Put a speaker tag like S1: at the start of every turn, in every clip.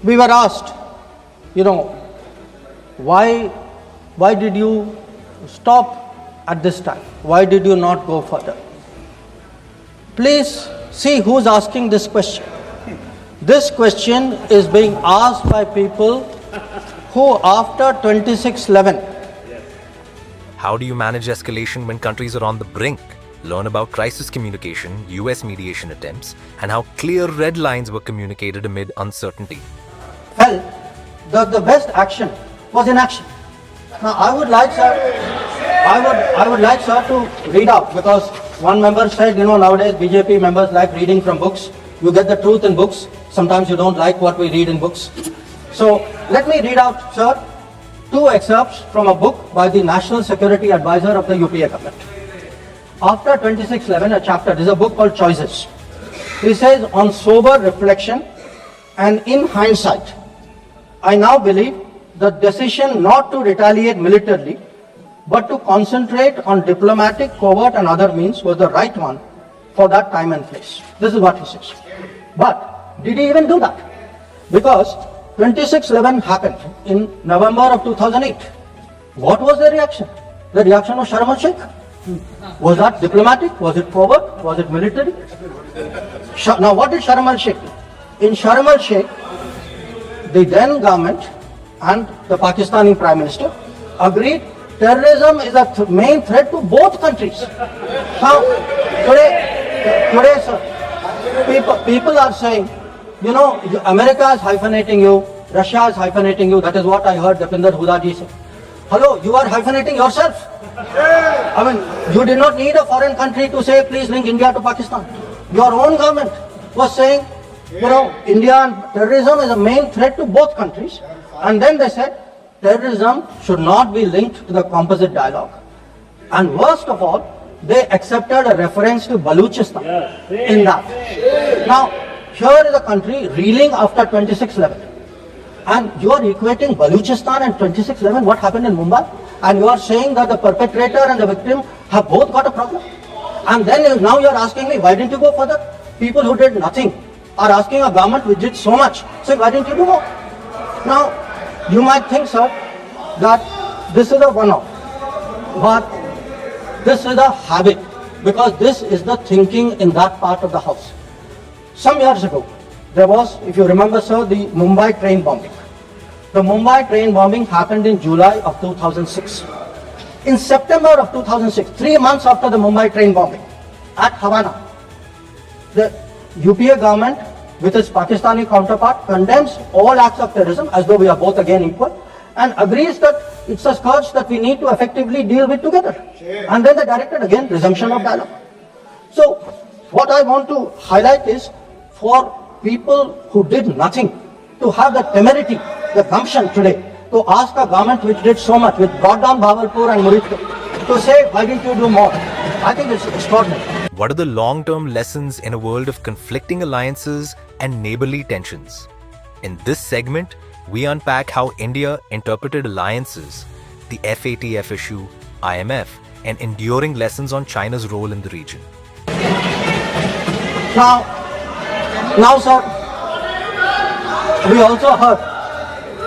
S1: we were asked, why did you stop at this time? Why did you not go further? Please see who's asking this question. This question is being asked by people who after 26/11.
S2: How do you manage escalation when countries are on the brink? Learn about crisis communication, US mediation attempts, and how clear red lines were communicated amid uncertainty.
S1: Felt that the best action was inaction. Now I would like sir to read out, because one member said, nowadays BJP members like reading from books. You get the truth in books. Sometimes you don't like what we read in books. So let me read out, sir, 2 excerpts from a book by the National Security Advisor of the UPA government. After 26/11, a chapter, there's a book called Choices. He says, on sober reflection and in hindsight, I now believe the decision not to retaliate militarily, but to concentrate on diplomatic, covert and other means was the right one for that time and place. This is what he says. But did he even do that? Because 26/11 happened in November of 2008. What was the reaction? The reaction of Sharm el-Sheikh. Was that diplomatic? Was it covert? Was it military? Now what did Sharm el-Sheikh do? In Sharm el-Sheikh, the then government and the Pakistani Prime Minister agreed terrorism is a main threat to both countries. Now, today, sir, people are saying, America is hyphenating you, Russia is hyphenating you. That is what I heard Deepinder Hudaji say. Hello, you are hyphenating yourself. I mean, you did not need a foreign country to say, please link India to Pakistan. Your own government was saying, India and terrorism is a main threat to both countries. And then they said, terrorism should not be linked to the composite dialogue. And worst of all, they accepted a reference to Baluchistan in that. Now, here is a country reeling after 26/11. And you are equating Baluchistan and 26/11, what happened in Mumbai? And you are saying that the perpetrator and the victim have both got a problem. And then now you are asking me, why didn't you go further? People who did nothing are asking a government which did so much. So why didn't you do more? Now, you might think, sir, that this is a one-off. But this is a habit, because this is the thinking in that part of the house. Some years ago, there was, if you remember, sir, the Mumbai train bombing. The Mumbai train bombing happened in July of 2006. In September of 2006, 3 months after the Mumbai train bombing, at Havana, the UPA government, with its Pakistani counterpart, condemns all acts of terrorism as though we are both again equal, and agrees that it's a scourge that we need to effectively deal with together. And then they directed again resumption of dialogue. So what I want to highlight is, for people who did nothing to have the temerity, the gumption today to ask a government which did so much, which brought down Bhavalpur and Muridpur, to say, why didn't you do more? I think it's extraordinary.
S2: What are the long-term lessons in a world of conflicting alliances and neighborly tensions? In this segment, we unpack how India interpreted alliances, the FATF issue, IMF, and enduring lessons on China's role in the region.
S1: Now, sir, we also heard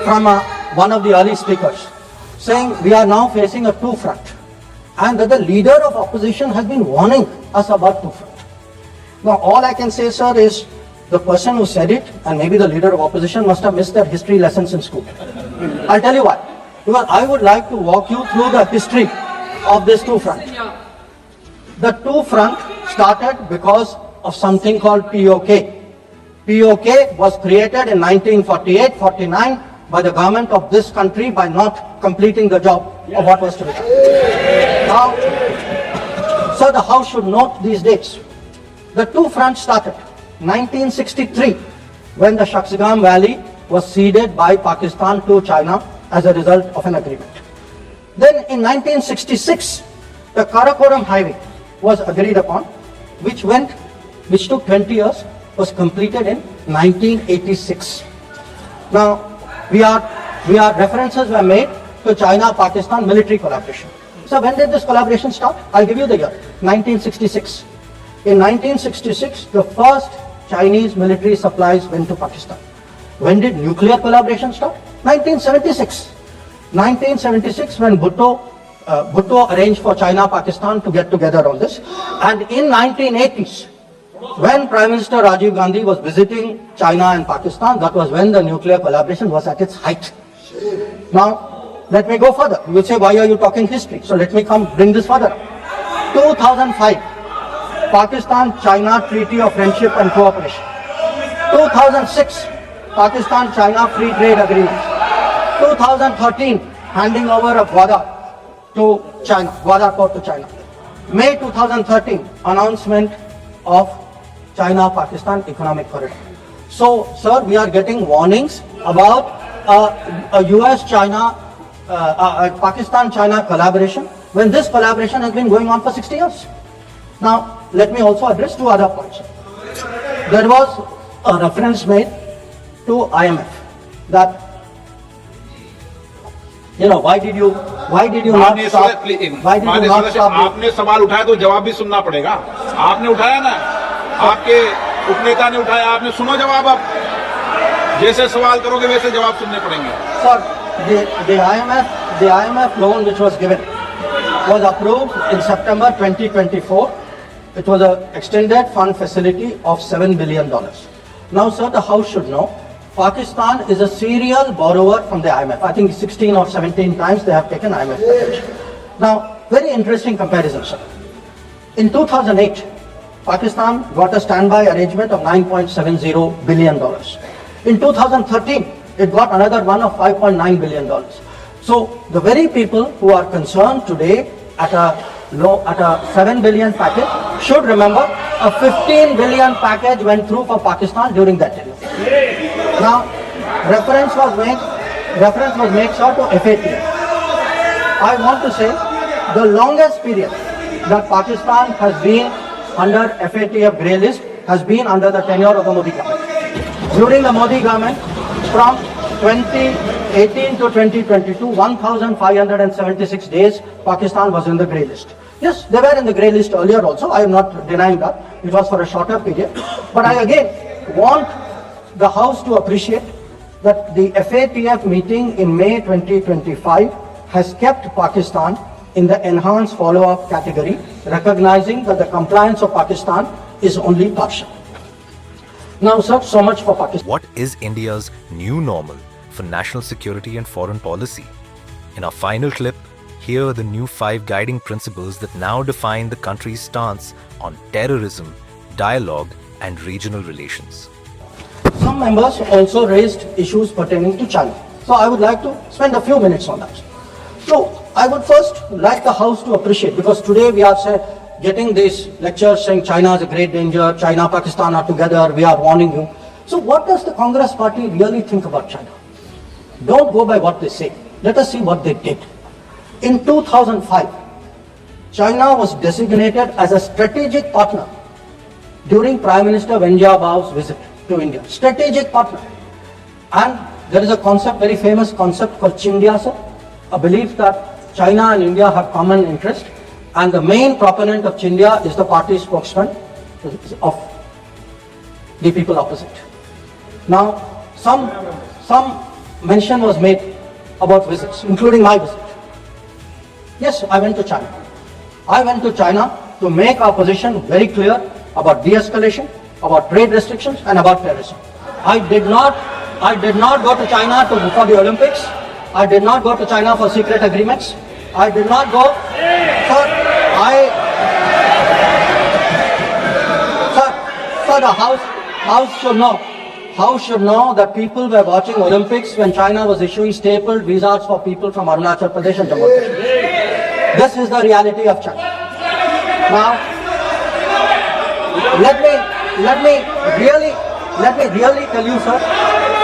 S1: from one of the early speakers saying we are now facing a two-front, and that the leader of opposition has been warning us about two-front. Now, all I can say, sir, is the person who said it, and maybe the leader of opposition, must have missed their history lessons in school. I'll tell you why. Because I would like to walk you through the history of this two-front. The two-front started because of something called POK. POK was created in 1948-49 by the government of this country by not completing the job of what was to be done. Now, so the House should note these dates. The two fronts started 1963, when the Shaksgam Valley was ceded by Pakistan to China as a result of an agreement. Then in 1966, the Karakoram Highway was agreed upon, which took 20 years, was completed in 1986. Now, references were made to China-Pakistan military collaboration. So when did this collaboration start? I'll give you the year, 1966. In 1966, the first Chinese military supplies went to Pakistan. When did nuclear collaboration start? 1976. 1976 when Bhutto arranged for China, Pakistan to get together on this. And in 1980s, when Prime Minister Rajiv Gandhi was visiting China and Pakistan, that was when the nuclear collaboration was at its height. Now, let me go further. You will say, why are you talking history? So let me bring this further. 2005, Pakistan-China Treaty of Friendship and Cooperation. 2006, Pakistan-China Free Trade Agreement. 2013, handing over of Gwadar to China, Gwadar port to China. May 2013, announcement of China-Pakistan Economic Corridor. So, sir, we are getting warnings about a US-China, Pakistan-China collaboration, when this collaboration has been going on for 60 years. Now, let me also address two other points. There was a reference made to IMF that, why did you not stop? Why did you not stop?
S3: आपने सवाल उठाया तो जवाब भी सुनना पड़ेगा. आपने उठाया ना, आपके उपनेता ने उठाया, आपने सुनो जवाब. आप जैसे सवाल करोगे वैसे जवाब सुनने पड़ेंगे.
S1: Sir, the IMF loan which was given was approved in September 2024. It was an extended fund facility of $7 billion. Now, sir, the House should know, Pakistan is a serial borrower from the IMF. I think 16 or 17 times they have taken IMF package. Now, very interesting comparison, sir. In 2008, Pakistan got a standby arrangement of $9.70 billion. In 2013, it got another one of $5.9 billion. So, the very people who are concerned today at a 7 billion package should remember a 15 billion package went through for Pakistan during that tenure. Now, reference was made, sir, to FATF. I want to say the longest period that Pakistan has been under FATF grey list has been under the tenure of the Modi government. During the Modi government, from 2018 to 2022, 1,576 days, Pakistan was in the grey list. Yes, they were in the grey list earlier also. I am not denying that. It was for a shorter period. But I again want the House to appreciate that the FATF meeting in May 2025 has kept Pakistan in the enhanced follow-up category, recognizing that the compliance of Pakistan is only partial. Now, sir, so much for Pakistan.
S2: What is India's new normal for national security and foreign policy? In our final clip, here are the new 5 guiding principles that now define the country's stance on terrorism, dialogue, and regional relations.
S1: Some members also raised issues pertaining to China. So I would like to spend a few minutes on that. So I would first like the House to appreciate, because today we are getting these lectures saying China is a great danger, China, Pakistan are together, we are warning you. So what does the Congress party really think about China? Don't go by what they say. Let us see what they did. In 2005, China was designated as a strategic partner during Prime Minister Wen Jiabao's visit to India. Strategic partner. And there is a concept, very famous concept called Chindia, sir. A belief that China and India have common interest. And the main proponent of Chindia is the party spokesman of the people opposite. Now, some mention was made about visits, including my visit. Yes, I went to China. I went to China to make our position very clear about de-escalation, about trade restrictions, and about terrorism. I did not go to China for the Olympics. I did not go to China for secret agreements. I did not go for the House should know that people were watching Olympics when China was issuing stapled visas for people from Arunachal Pradesh and Jammu and Kashmir. This is the reality of China. Now, let me really tell you, sir,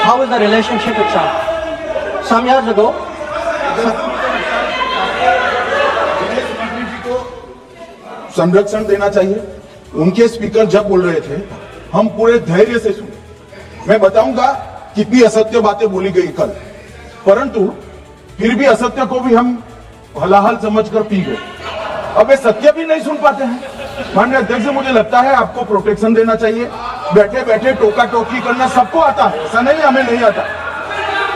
S1: how is the relationship with China. Some years ago,
S4: संरक्षण देना चाहिए. उनके speaker जब बोल रहे थे, हम पूरे धैर्य से सुने. मैं बताऊंगा कितनी असत्य बातें बोली गई कल, परंतु फिर भी असत्य को भी हम हलाहल समझकर पी गए. अब ये सत्य भी नहीं सुन पाते हैं. माननीय अध्यक्ष, मुझे लगता है आपको प्रोटेक्शन देना चाहिए. बैठे बैठे टोका टोकी करना सबको आता है, ऐसा नहीं हमें नहीं आता,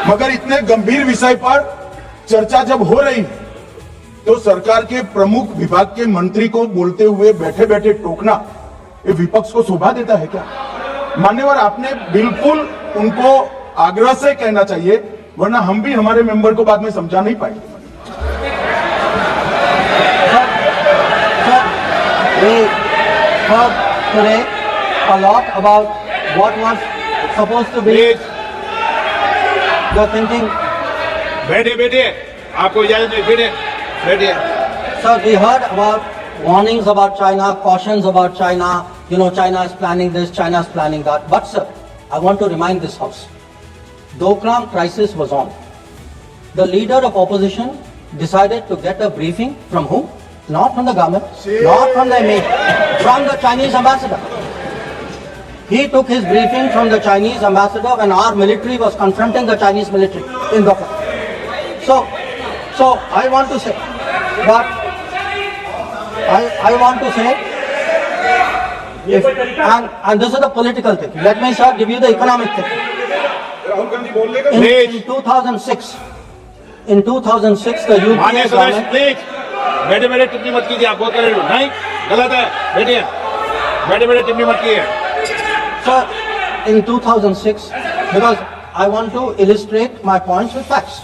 S4: मगर इतने गंभीर विषय पर चर्चा जब हो रही है तो सरकार के प्रमुख विभाग के मंत्री को बोलते हुए बैठे बैठे टोकना ये विपक्ष को शोभा देता है क्या? मान्यवर, आपने बिल्कुल उनको आग्रह से कहना चाहिए, वरना हम भी हमारे मेंबर को बाद में समझा नहीं पाएंगे।
S1: We heard today a lot about what was supposed to be the thinking.
S3: बैठे आपको इजाजत नहीं, बैठे।
S1: Sir, we heard about warnings about China, cautions about China, China is planning this, China is planning that. But sir, I want to remind this house, Doklam crisis was on. The leader of opposition decided to get a briefing from whom? Not from the government, not from the MA, from the Chinese ambassador. He took his briefing from the Chinese ambassador when our military was confronting the Chinese military in Doklam. So I want to say that I want to say, and this is the political thing. Let me sir give you the economic thing. In 2006, the UPA government.
S3: बैठे टिप्पणी मत कीजिए, आप बहुत कर रहे हो, नहीं गलत है, बैठे टिप्पणी मत कीजिए।
S1: Sir, in 2006, because I want to illustrate my points with facts.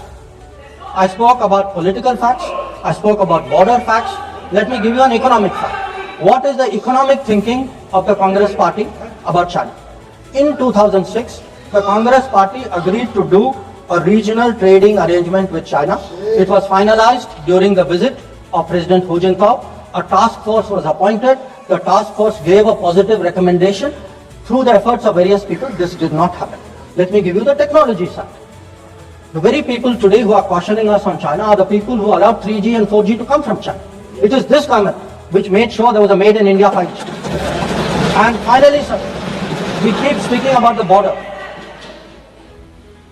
S1: I spoke about political facts, I spoke about border facts. Let me give you an economic fact. What is the economic thinking of the Congress party about China? In 2006, the Congress party agreed to do a regional trading arrangement with China. It was finalized during the visit of President Hu Jintao. A task force was appointed. The task force gave a positive recommendation. Through the efforts of various people, this did not happen. Let me give you the technology side. The very people today who are cautioning us on China are the people who allowed 3G and 4G to come from China. It is this government which made sure there was a made in India 5G. And finally, sir, we keep speaking about the border.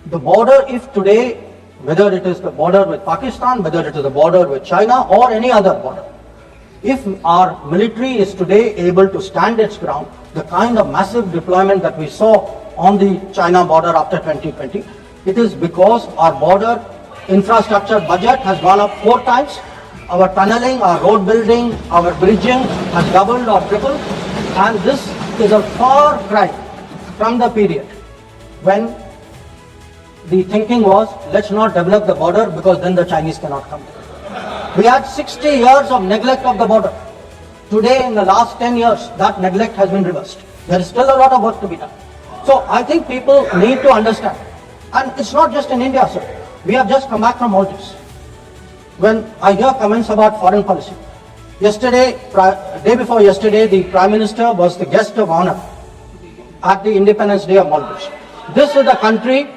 S1: The border, if today, whether it is the border with Pakistan, whether it is the border with China or any other border, if our military is today able to stand its ground, the kind of massive deployment that we saw on the China border after 2020, it is because our border infrastructure budget has gone up 4 times. Our tunneling, our road building, our bridging has doubled or tripled. And this is a far cry from the period when the thinking was, let's not develop the border because then the Chinese cannot come. We had 60 years of neglect of the border. Today, in the last 10 years, that neglect has been reversed. There is still a lot of work to be done. So I think people need to understand. And it's not just in India, sir. We have just come back from Maldives. When I hear comments about foreign policy, day before yesterday, the Prime Minister was the guest of honor at the Independence Day of Maldives. This is the country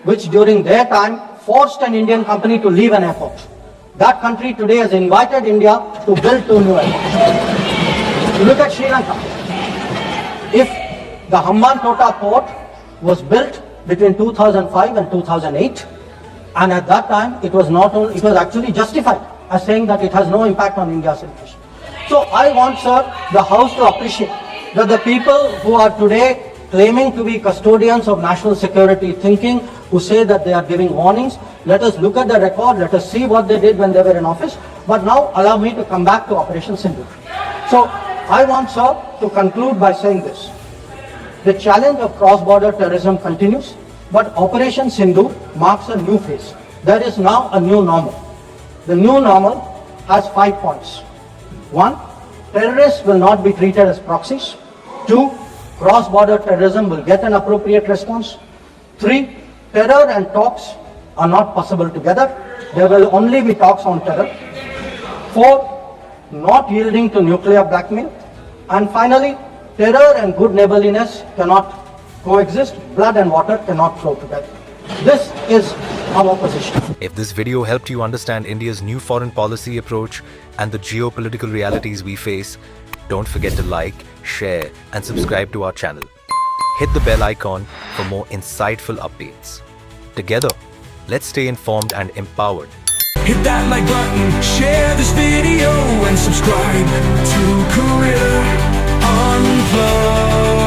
S1: which during their time forced an Indian company to leave an airport. That country today has invited India to build 2 new airports. Look at Sri Lanka. If the Hambantota port was built between 2005 and 2008, and at that time it was actually justified as saying that it has no impact on India's interest. So I want, sir, the House to appreciate that the people who are today claiming to be custodians of national security thinking, who say that they are giving warnings, let us look at the record, let us see what they did when they were in office. But now allow me to come back to Operation Sindhu. So I want, sir, to conclude by saying this. The challenge of cross-border terrorism continues, but Operation Sindhu marks a new phase. There is now a new normal. The new normal has 5 points. 1, terrorists will not be treated as proxies. 2, cross-border terrorism will get an appropriate response. 3, terror and talks are not possible together. There will only be talks on terror. 4, not yielding to nuclear blackmail. And finally, terror and good neighborliness cannot coexist. Blood and water cannot flow together. This is our position.
S2: If this video helped you understand India's new foreign policy approach and the geopolitical realities we face, don't forget to like, share, and subscribe to our channel. Hit the bell icon for more insightful updates. Together, let's stay informed and empowered.
S5: Hit that like button, share this video, and subscribe to Career Unplugged.